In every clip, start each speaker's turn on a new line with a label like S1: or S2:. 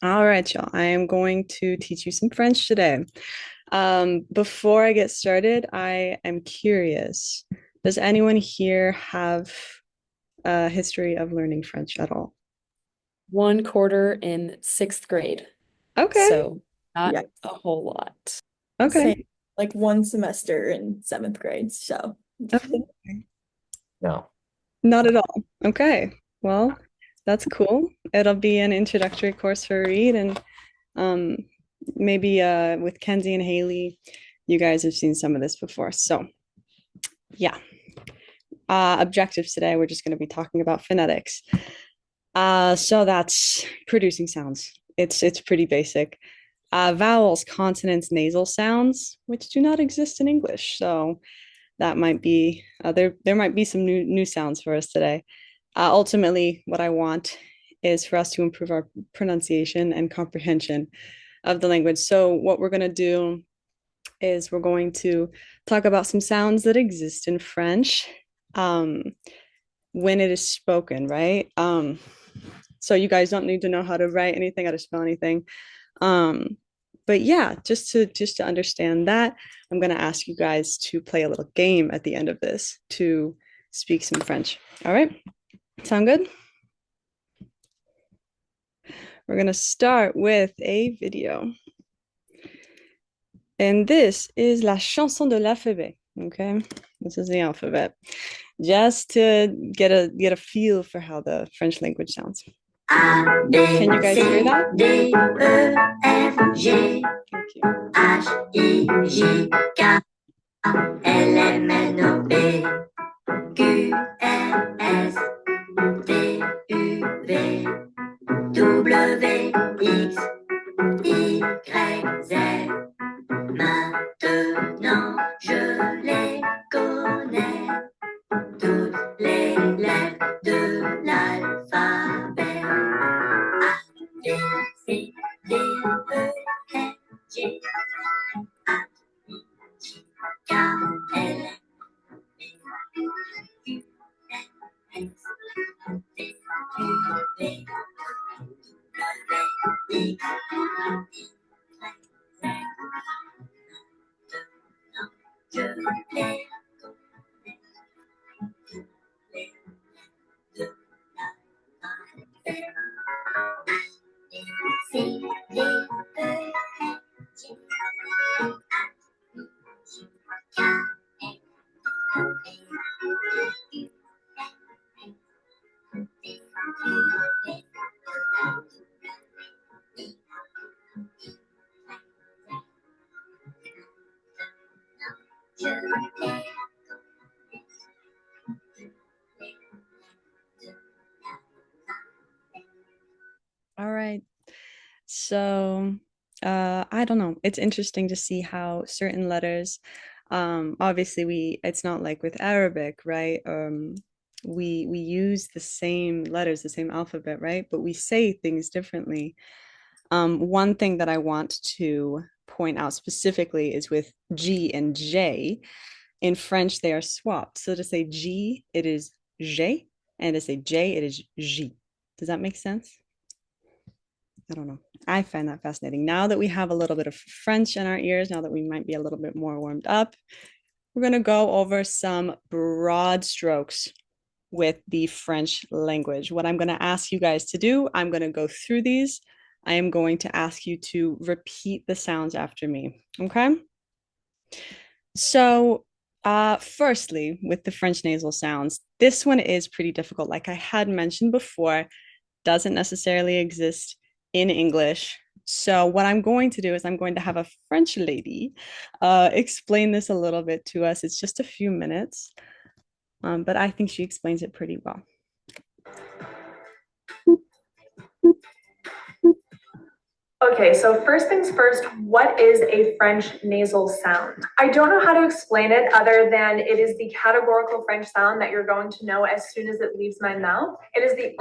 S1: All right, y'all. I am going to teach you some French today. Before I get started, I am curious. Does anyone here have a history of learning French at all?
S2: 1 quarter in sixth grade.
S1: Okay.
S2: So not
S3: Yeah,
S2: a whole lot.
S1: Okay.
S3: same. Like one semester in seventh grade. So
S1: Okay.
S4: No.
S1: Not at all. Okay. Well, that's cool. It'll be an introductory course for Reed, and um, maybe with Kenzie and Haley, you guys have seen some of this before. So, yeah. Objectives today, we're just going to be talking about phonetics. So that's producing sounds. It's pretty basic. Vowels, consonants, nasal sounds, which do not exist in English. So that might be there might be some new sounds for us today. Ultimately, what I want is for us to improve our pronunciation and comprehension of the language. So what we're going to do is we're going to talk about some sounds that exist in French um, when it is spoken, right? So you guys don't need to know how to write anything, how to spell anything. Um, but yeah, just to understand that, I'm gonna ask you guys to play a little game at the end of this to speak some French. All right, sound good? We're gonna start with a video. And this is La chanson de l'alphabet. Okay, this is the alphabet. Just to get a feel for how the French language sounds. Can you guys hear that?
S5: D, E, F, G,
S1: Thank you.
S5: H, I, J, K, L, M, N, O, P, Q, R, S, T, U, V, W, X, Y, Z. Maintenant, je les connais, toutes les lettres de l'alphabet. A, B, C, D, E, F, G, H, I, J, K, L, M, N, O, P, Q, R, S, T, U, V, W, X, Y, Z. Je les connais, les de l'alphabet. C, D, E, F, G, H, I, J, K, L, M, N, O, P, Q, R, S, T, U, V, je les
S1: All right. So, I don't know. It's interesting to see how certain letters, obviously it's not like with Arabic, right? We use the same letters, the same alphabet, right? But we say things differently. One thing that I want to point out specifically is with G and J. In French, they are swapped. So to say G, it is J, and to say J, it is J. Does that make sense? I don't know. I find that fascinating. Now that we have a little bit of French in our ears, now that we might be a little bit more warmed up, we're going to go over some broad strokes with the French language. What I'm going to ask you guys to do, I'm going to go through these. I am going to ask you to repeat the sounds after me. Okay. So, firstly, with the French nasal sounds, this one is pretty difficult. Like I had mentioned before, doesn't necessarily exist in English. So what I'm going to do is I'm going to have a French lady explain this a little bit to us. It's just a few minutes, but I think she explains it pretty well.
S6: Okay, so first things first, what is a French nasal sound? I don't know how to explain it other than it is the categorical French sound that you're going to know as soon as it leaves my mouth. It is the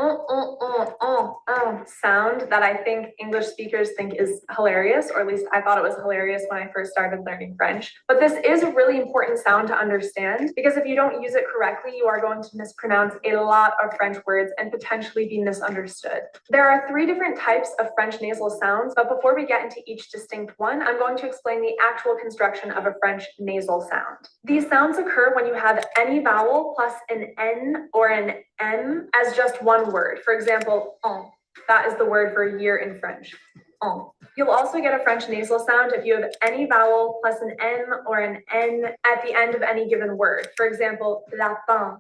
S6: sound that I think English speakers think is hilarious, or at least I thought it was hilarious when I first started learning French. But this is a really important sound to understand because if you don't use it correctly, you are going to mispronounce a lot of French words and potentially be misunderstood. There are 3 different types of French nasal sounds, but before we get into each distinct one, I'm going to explain the actual construction of a French nasal sound. These sounds occur when you have any vowel plus an N or an M as just one word. For example, en. That is the word for year in French. En. You'll also get a French nasal sound if you have any vowel plus an M or an N at the end of any given word. For example, lapin.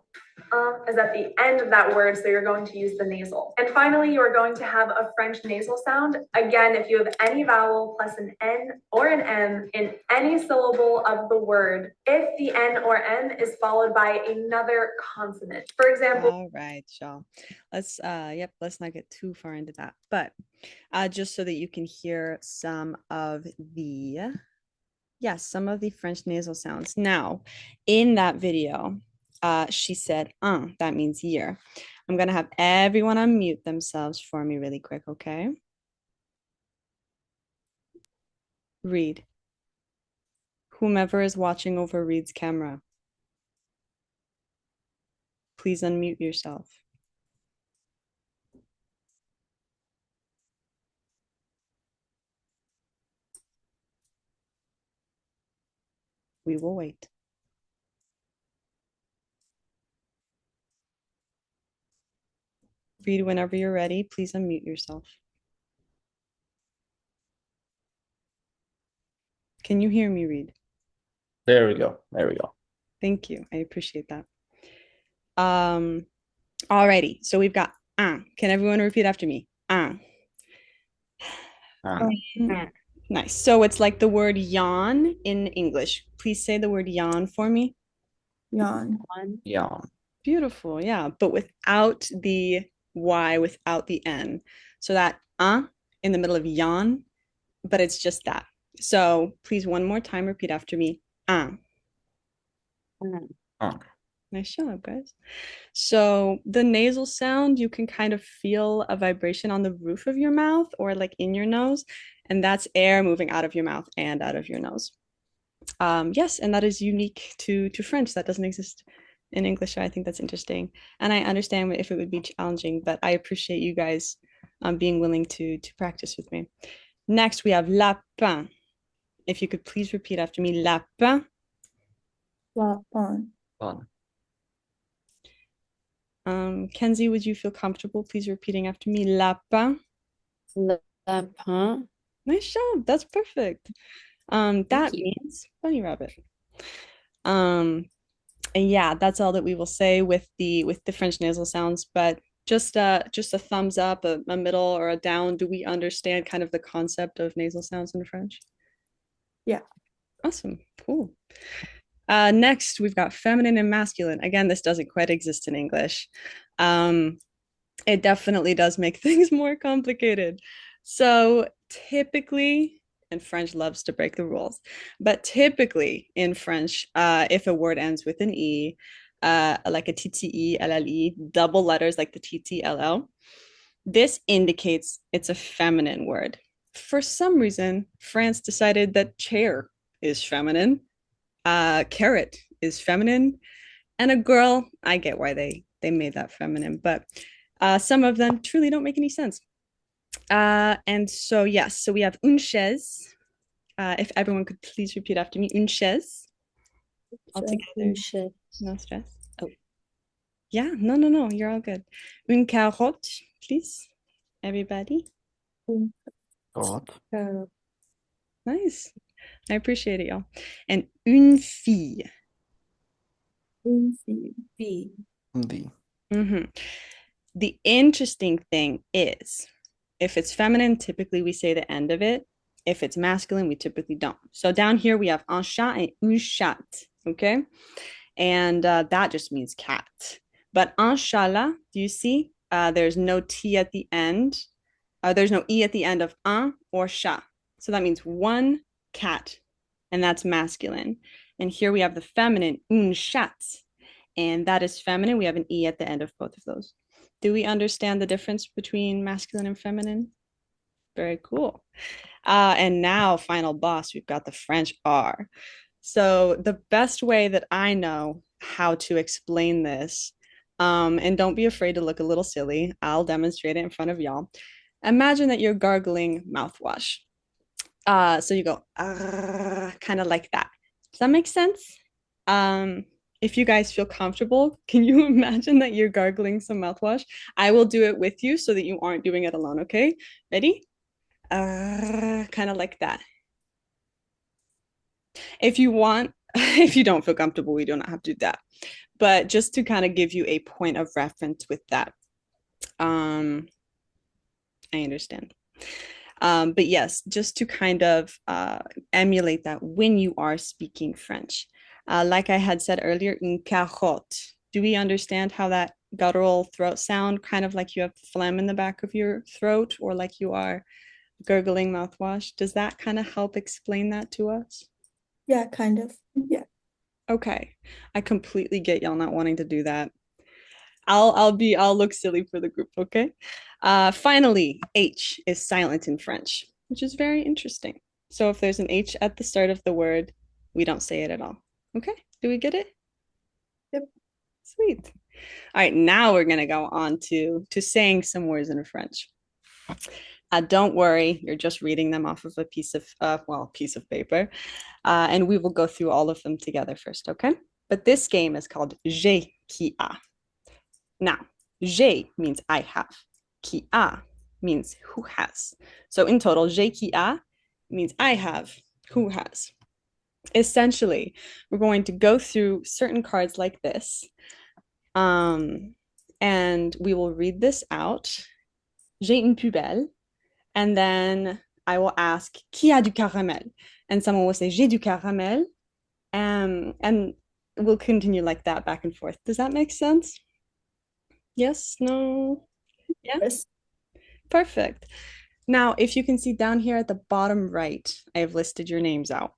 S6: Is at the end of that word, so you're going to use the nasal. And finally, you are going to have a French nasal sound. Again, if you have any vowel plus an N or an M in any syllable of the word, if the N or M is followed by another consonant. For example,
S1: All right, y'all. Let's not get too far into that. But just so that you can hear some of the French nasal sounds. Now, in that video, she said, that means year. I'm gonna have everyone unmute themselves for me really quick, okay? Reed. Whomever is watching over Reed's camera, please unmute yourself. We will wait. Reed, whenever you're ready, please unmute yourself. Can you hear me, Reed?
S4: There we go. There we go.
S1: Thank you. I appreciate that. Alrighty. So we've got Can everyone repeat after me? Nice. So it's like the word yawn in English. Please say the word yawn for me.
S3: Yawn.
S4: Yeah.
S1: Beautiful. Yeah. But without the Y, without the N. So that in the middle of yawn, but it's just that. So please, one more time, repeat after me. Nice job, guys. So the nasal sound, you can kind of feel a vibration on the roof of your mouth or like in your nose, and that's air moving out of your mouth and out of your nose. Yes, and that is unique to French. That doesn't exist in English. So I think that's interesting, and I understand if it would be challenging, but I appreciate you guys being willing to practice with me. Next, we have lapin. If you could please repeat after me, lapin.
S3: Lapin.
S4: Fun.
S1: Kenzie, would you feel comfortable please repeating after me? Lapin.
S2: Lapin.
S1: Nice job. That's perfect. That
S2: you.
S1: means bunny rabbit. And yeah, that's all that we will say with the French nasal sounds, but just a thumbs up, a middle or a down. Do we understand kind of the concept of nasal sounds in French?
S3: Yeah.
S1: Awesome. Cool. Next, we've got feminine and masculine. Again, this doesn't quite exist in English. It definitely does make things more complicated. So typically, and French loves to break the rules, but typically in French, if a word ends with an E, like a TTE, LLE, double letters like the TTLL, this indicates it's a feminine word. For some reason, France decided that chair is feminine, carrot is feminine, and a girl, I get why they made that feminine, but some of them truly don't make any sense. And so yes, so we have une chaise. If everyone could please repeat after me, une chaise. All together. No stress.
S2: Oh.
S1: Yeah, no, you're all good. Une carotte, please. Everybody.
S4: God.
S1: Nice. I appreciate it, y'all. And une fille.
S3: Une fille.
S4: The.
S1: The interesting thing is, if it's feminine, typically we say the end of it. If it's masculine, we typically don't. So down here we have un chat and une chatte, okay? And that just means cat. But inshallah, do you see? There's no T at the end. There's no E at the end of un or chat. So that means one cat, and that's masculine. And here we have the feminine, un chat, and that is feminine. We have an E at the end of both of those. Do we understand the difference between masculine and feminine? Very cool. And now, final boss, we've got the French R. So the best way that I know how to explain this, and don't be afraid to look a little silly, I'll demonstrate it in front of y'all. Imagine that you're gargling mouthwash. So you go kind of like that. Does that make sense? If you guys feel comfortable, can you imagine that you're gargling some mouthwash? I will do it with you so that you aren't doing it alone, okay? Ready? Kind of like that. If you want, if you don't feel comfortable, we do not have to do that. But just to kind of give you a point of reference with that. I understand. But yes, just to kind of emulate that when you are speaking French. Like I had said earlier, une carotte. Do we understand how that guttural throat sound, kind of like you have phlegm in the back of your throat or like you are gurgling mouthwash? Does that kind of help explain that to us?
S3: Yeah, kind of. Yeah.
S1: Okay. I completely get y'all not wanting to do that. I'll look silly for the group, okay? Finally, H is silent in French, which is very interesting. So if there's an H at the start of the word, we don't say it at all. Okay? Do we get it?
S3: Yep.
S1: Sweet. All right, now we're gonna go on to saying some words in French. Don't worry, you're just reading them off of a piece of paper, and we will go through all of them together first, okay? But this game is called J'ai qui a. Now, j'ai means I have. Qui a means who has. So in total, j'ai qui a means I have, who has. Essentially, we're going to go through certain cards like this, and we will read this out. J'ai une poubelle, and then I will ask, qui a du caramel? And someone will say, j'ai du caramel, and we'll continue like that back and forth. Does that make sense? Yes, no, yeah,
S3: Yes.
S1: perfect. Now, if you can see down here at the bottom right, I have listed your names out.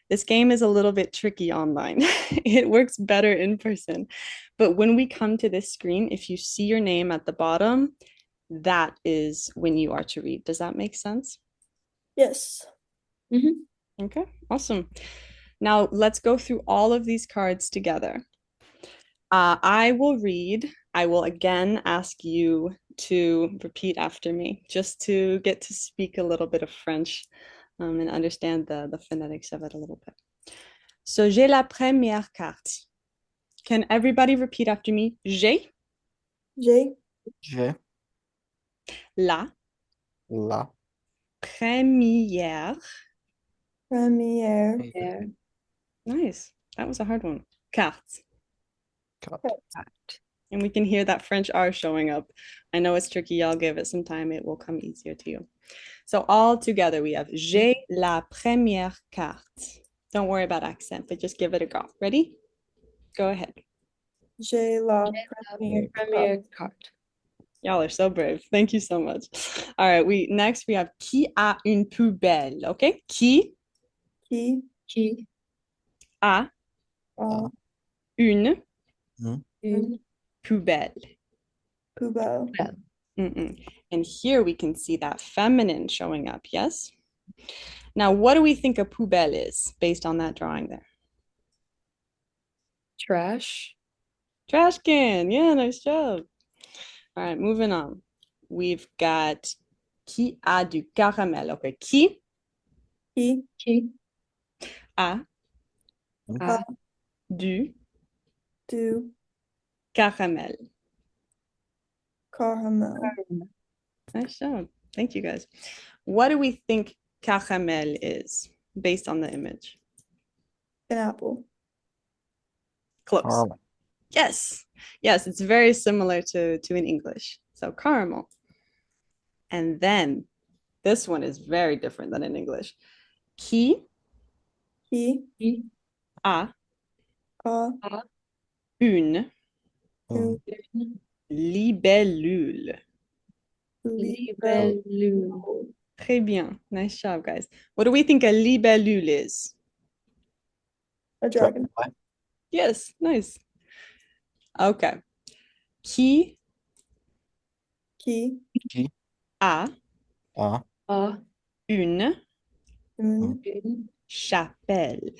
S1: This game is a little bit tricky online. It works better in person. But when we come to this screen, if you see your name at the bottom, that is when you are to read. Does that make sense?
S3: Yes.
S1: Okay, awesome. Now let's go through all of these cards together. I will read. I will again ask you to repeat after me, just to get to speak a little bit of French and understand the phonetics of it a little bit. So, j'ai la première carte. Can everybody repeat after me? J'ai
S3: J'ai
S1: la
S4: La.
S1: première.
S3: première
S1: Nice. That was a hard one. Carte.
S4: Cut.
S1: And we can hear that French R showing up. I know it's tricky. Y'all give it some time. It will come easier to you. So all together we have j'ai la première carte. Don't worry about accent, but just give it a go. Ready? Go ahead.
S3: J'ai la première
S2: Premier card.
S1: Y'all are so brave. Thank you so much. All right, next we have qui a une poubelle, okay? Qui
S3: qui
S1: a
S3: a
S1: une
S2: Une
S1: poubelle.
S3: poubelle.
S1: And here we can see that feminine showing up, yes? Now, what do we think a poubelle is based on that drawing there?
S2: trash.
S1: Trash can. Yeah, nice job. All right, moving on. We've got qui a du caramel. Okay, qui
S3: Qui
S1: a
S2: A
S1: du
S3: du
S1: caramel.
S3: caramel.
S1: Nice job. Thank you guys. What do we think caramel is based on the image?
S3: An apple.
S1: Close.
S4: Caramel.
S1: Yes. Yes, it's very similar to in English. So caramel. And then this one is very different than in English. Qui
S3: Qui
S1: a
S3: a
S1: une
S4: Mm.
S1: libellule.
S2: Libellule.
S1: Très bien. Nice job, guys. What do we think a libellule is?
S3: A dragon.
S4: Dragonfly.
S1: Yes, nice. Okay. Qui
S3: Qui.
S1: a
S4: A.
S2: A.
S1: une
S3: Une.
S2: Une.
S1: chapelle?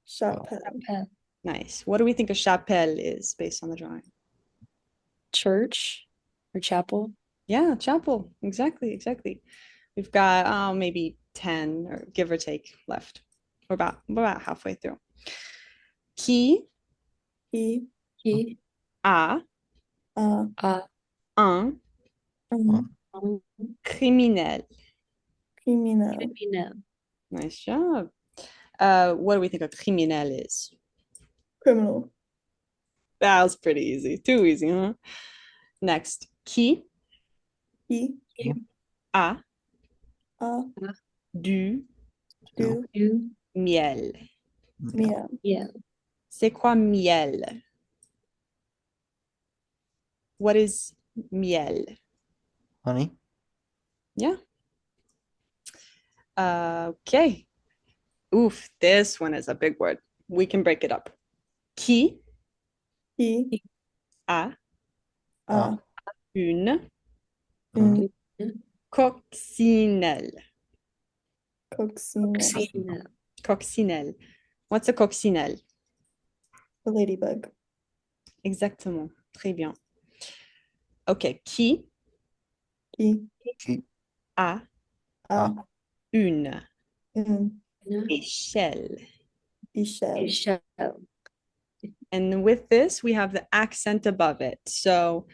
S3: Chapelle.
S2: Chapelle.
S1: Nice. What do we think a chapelle is based on the drawing?
S2: Church or chapel.
S1: Yeah, chapel. Exactly. We've got maybe 10 or give or take left. We're about halfway through. Qui
S3: Qui.
S2: Qui.
S1: a
S3: A.
S1: un
S3: Un.
S2: Un.
S1: criminel?
S3: Criminel.
S2: Criminel.
S1: Nice job. What do we think a criminel is?
S3: Criminal.
S1: That was pretty easy. Too easy, huh? Next. Qui
S3: Qui.
S1: a
S3: A.
S1: du
S3: Du.
S2: Du.
S1: miel?
S3: Miel.
S2: Miel.
S1: C'est quoi miel? What is miel?
S4: Honey.
S1: Yeah. Okay. Oof, this one is a big word. We can break it up. Qui
S3: Qui.
S1: a
S3: A.
S1: une
S3: Une.
S1: coccinelle?
S3: Coccinelle.
S2: Coccinelle.
S1: Coccinelle. What's a coccinelle?
S3: A ladybug.
S1: Exactement. Très bien. Ok. Qui
S3: Qui.
S1: a
S3: A.
S1: une
S3: Une.
S1: échelle?
S3: Échelle.
S2: Échelle.
S1: And with this, we have the accent above it. So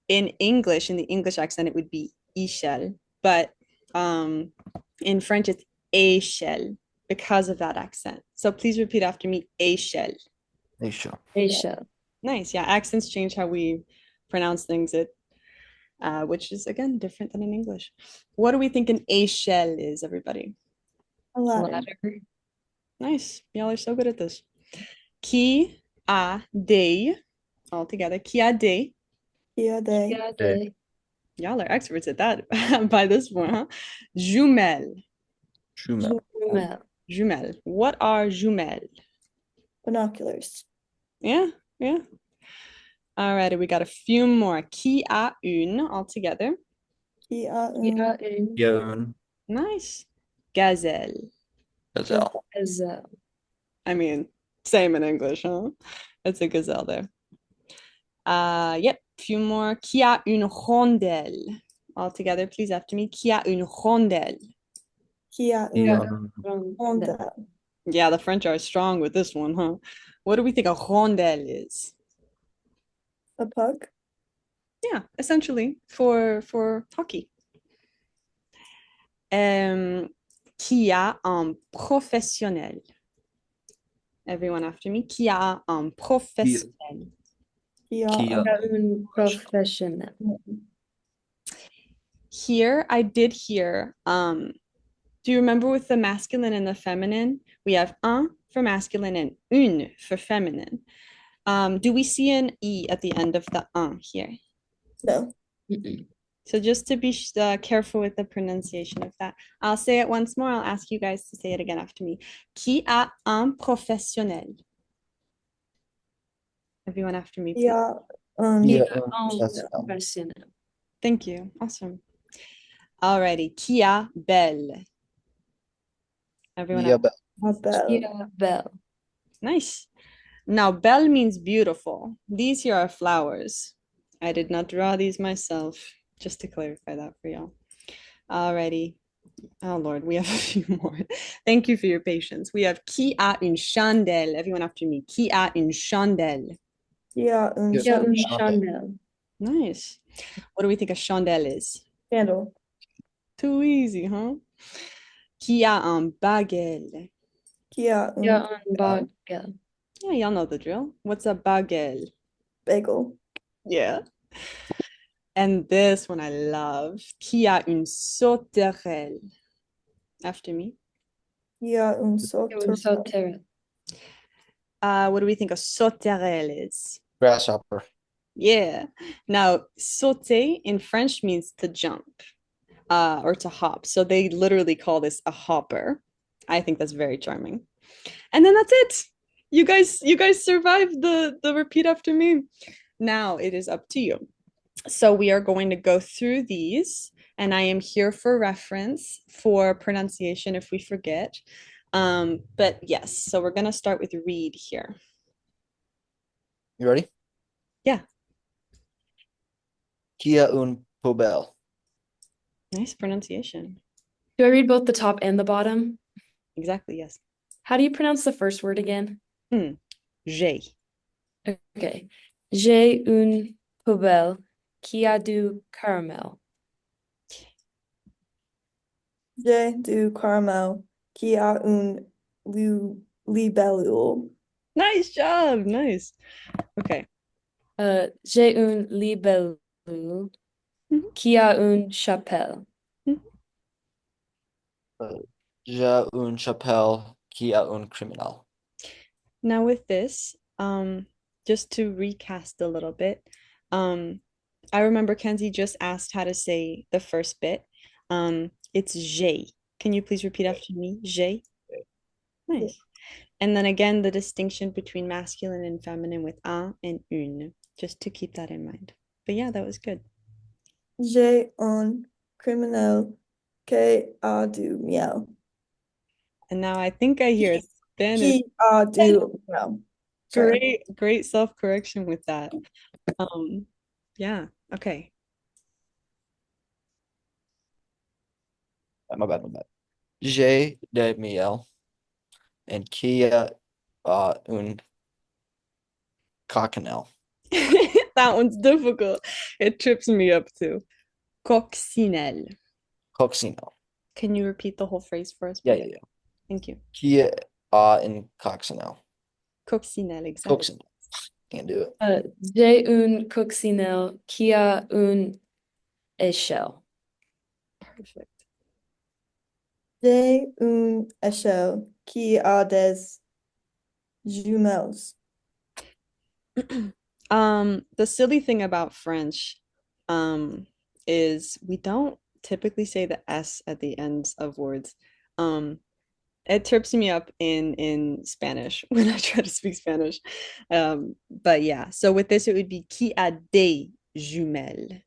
S1: in English, in the English accent, it would be échelle. But in French, it's échelle because of that accent. So please repeat after me, échelle.
S4: Asia.
S2: Échelle.
S1: Nice. Yeah, accents change how we pronounce things, which is, again, different than in English. What do we think an échelle is, everybody?
S3: A ladder.
S2: Ladder.
S1: Nice. Y'all are so good at this. Qui a des, all together, qui a des,
S3: Qui a des.
S2: Regardez.
S1: y'all are experts at that by this point, huh? Jumelles.
S4: Jumel.
S2: Jumelle.
S1: Jumelles. What are jumelles?
S3: Binoculars.
S1: Yeah. Alrighty, we got a few more. Qui a une, all together.
S3: Qui a
S2: Qui
S3: une.
S2: a une
S4: Yone.
S1: Nice. Gazelle.
S4: Gazelle.
S2: gazelle.
S1: I mean, same in English, huh? It's a gazelle there. Yep, few more. Qui a une rondelle? All together, please, after me. Qui a une rondelle?
S3: Qui a une
S4: Yone.
S3: rondelle.
S1: Yeah, the French are strong with this one, huh? What do we think a rondelle is?
S3: A puck.
S1: Yeah, essentially for hockey. Qui a un professionnel? Everyone after me. Qui a un professionnel?
S3: Qui a
S4: Qui a
S2: Un professionnel.
S1: Here, I did hear, do you remember with the masculine and the feminine? We have un for masculine and une for feminine. Do we see an E at the end of the un here?
S3: No.
S2: Mm-mm.
S1: So just to be careful with the pronunciation of that, I'll say it once more. I'll ask you guys to say it again after me. Qui a un professionnel? Everyone after me,
S3: Qui
S1: please.
S3: a un.
S4: Qui a
S2: Un
S4: un professionnel.
S2: professionnel.
S1: Thank you. Awesome. Alrighty. Qui a belle? Everyone
S4: Qui a
S1: after
S3: A belle.
S2: Qui a belle.
S1: Nice. Now, belle means beautiful. These here are flowers. I did not draw these myself, just to clarify that for y'all. Alrighty. Oh Lord, we have a few more. Thank you for your patience. We have qui a une chandelle. Everyone after me. Qui a une chandelle?
S3: Qui a un
S4: Qui
S2: Qui a une
S4: Chandelle.
S2: chandelle.
S1: Nice. What do we think a chandelle is?
S3: candle.
S1: Too easy, huh? Qui a un baguette?
S3: Qui a
S2: Qui a
S3: un
S2: un baguette.
S1: Yeah, y'all know the drill. What's a baguette?
S3: bagel.
S1: Yeah. And this one I love. Qui a une sauterelle? After me.
S3: Qui a un
S2: Un
S3: sauterelle.
S2: sauterelle.
S1: What do we think a sauterelle is?
S4: Grasshopper.
S1: Yeah. Now, sauter in French means to jump, or to hop. So they literally call this a hopper. I think that's very charming. And then that's it. You guys survived the repeat after me. Now it is up to you. So we are going to go through these, and I am here for reference for pronunciation if we forget. But yes, so we're gonna start with read here.
S4: You ready?
S1: Yeah,
S4: Kia un pobel.
S1: nice pronunciation.
S2: Do I read both the top and the bottom?
S1: Exactly, yes.
S2: How do you pronounce the first word again?
S1: J'ai.
S2: Okay. J'ai une poubelle qui a du caramel.
S3: J'ai du caramel qui a un libellule.
S1: Nice job. Nice. Okay.
S2: J'ai une libellule
S1: Mhm.
S2: qui a une chapelle.
S4: J'ai un chapelle qui a un criminal.
S1: Now with this, just to recast a little bit, I remember Kenzie just asked how to say the first bit. It's j'ai. Can you please repeat after me? J'ai. Nice. And then again, the distinction between masculine and feminine with un and une, just to keep that in mind. But yeah, that was good.
S3: J'ai un criminel qui a du miel.
S1: And now I think I hear Spanish.
S3: Qui a du miel. Sorry.
S1: Great self-correction with that. Yeah, okay.
S4: My bad, my bad. J'ai de miel and Kia un cocktail.
S1: That one's difficult. It trips me up too. Coccinelle.
S4: Coccinelle.
S1: Can you repeat the whole phrase for us,
S4: Yeah,
S1: please?
S4: yeah, yeah.
S1: Thank you.
S4: Kia un coccinelle.
S1: Coccinelle, exactly.
S4: Coccinelle. Can't do it.
S2: J'ai une coccinelle qui a une échelle.
S1: Perfect.
S3: J'ai une échelle qui a des jumelles.
S1: The silly thing about French, is we don't typically say the S at the ends of words. Um, it trips me up in Spanish when I try to speak Spanish. But yeah, so with this, it would be qui a des jumelles.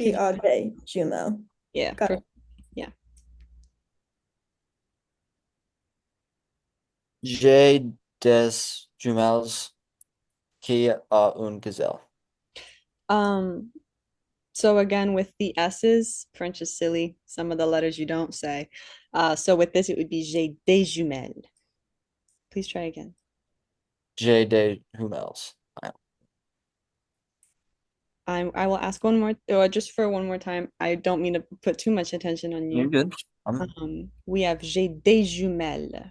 S3: Qui
S1: Could
S3: a des jumelles.
S1: Yeah,
S3: Got it.
S1: yeah.
S4: J'ai des jumelles qui a un gazelle.
S1: Um, so again, with the S's, French is silly. Some of the letters you don't say. So with this, it would be j'ai des jumelles. Please try again.
S4: J'ai des jumelles.
S1: I will ask one more, or just for one more time. I don't mean to put too much attention on
S4: You're
S1: you.
S4: good.
S1: We have j'ai des jumelles.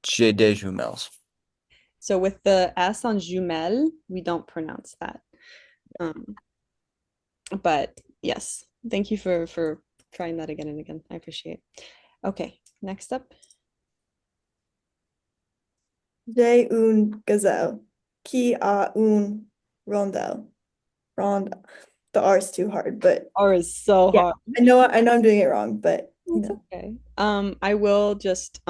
S4: J'ai des jumelles.
S1: So with the S on jumelle, we don't pronounce that. But yes, thank you for trying that again and again. I appreciate it. Okay, next up.
S3: J'ai une gazelle qui a une rondelle. Rond. The R is too hard, but
S1: R is so
S3: yeah,
S1: hard.
S3: I know I'm doing it wrong, but you
S1: It's
S3: know.
S1: okay. I will just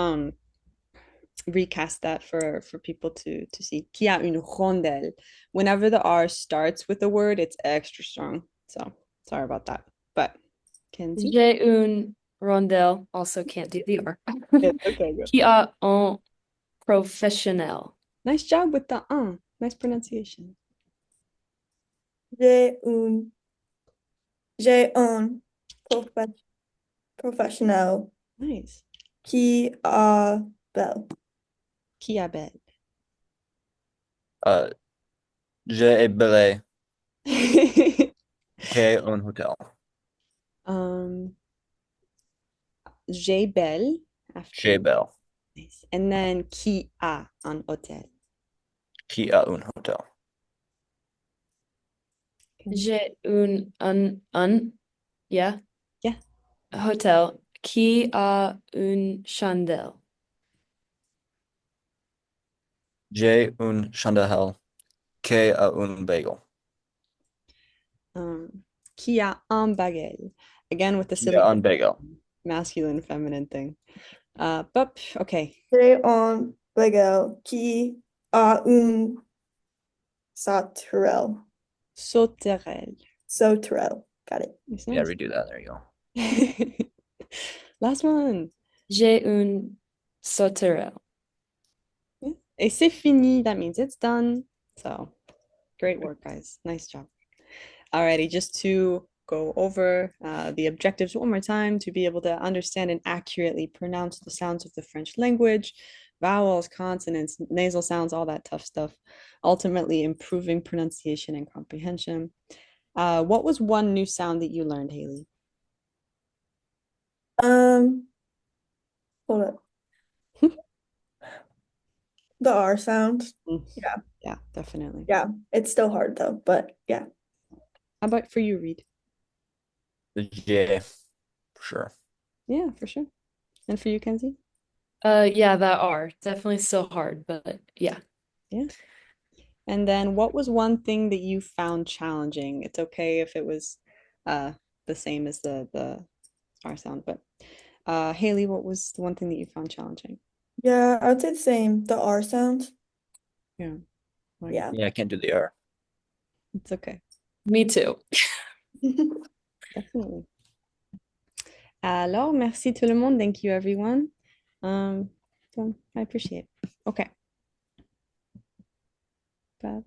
S1: recast that for people to see. Qui a une rondelle. Whenever the R starts with the word, it's extra strong. So sorry about that. But Kenzie?
S2: J'ai une rondelle, also can't do the R.
S1: It's okay, good.
S2: Qui a un professionnel.
S1: Nice job with the nice pronunciation.
S3: J'ai un professionnel
S1: Nice.
S3: qui a belle.
S1: Qui a belle.
S4: J'ai belle que un hotel.
S1: J'ai belle after.
S4: J'ai belle
S1: Nice. And then qui a un hôtel.
S4: qui a un hotel.
S2: J'ai yeah.
S1: Yeah.
S2: Hotel qui a une chandelle.
S4: J'ai un chandelle que a un bagel.
S1: Qui a un bagel? Again with the silly
S4: Yeah, on bagel.
S1: masculine, feminine thing. But okay.
S3: J'ai un bagel qui a une sauterelle.
S1: Sauterelle.
S3: Sauterelle. Got it.
S1: Nice,
S4: Yeah,
S1: nice.
S4: redo that. There you go.
S1: Last one.
S2: J'ai une sauterelle.
S1: Et c'est fini. That means it's done. So great work, guys. Nice job. Alrighty, just to go over the objectives one more time to be able to understand and accurately pronounce the sounds of the French language, vowels, consonants, nasal sounds, all that tough stuff, ultimately improving pronunciation and comprehension. What was one new sound that you learned, Haley?
S3: Hold up. The R sound. Yeah.
S1: Yeah, definitely.
S3: Yeah. It's still hard though, but yeah.
S1: How about for you, Reed?
S4: The J, for sure.
S1: Yeah, for sure. And for you, Kenzie?
S2: Yeah, that R. Definitely still hard, but yeah.
S1: Yeah. And then what was one thing that you found challenging? It's okay if it was uh the same as the R sound, but Haley, what was the one thing that you found challenging?
S3: Yeah, I would say the same. The R sound.
S1: Yeah, like,
S3: Yeah.
S4: Yeah, I can't do the R.
S1: it's okay.
S2: Me too.
S1: Definitely. Alors, merci tout le monde. Thank you, everyone. So I appreciate it. Okay. Bye.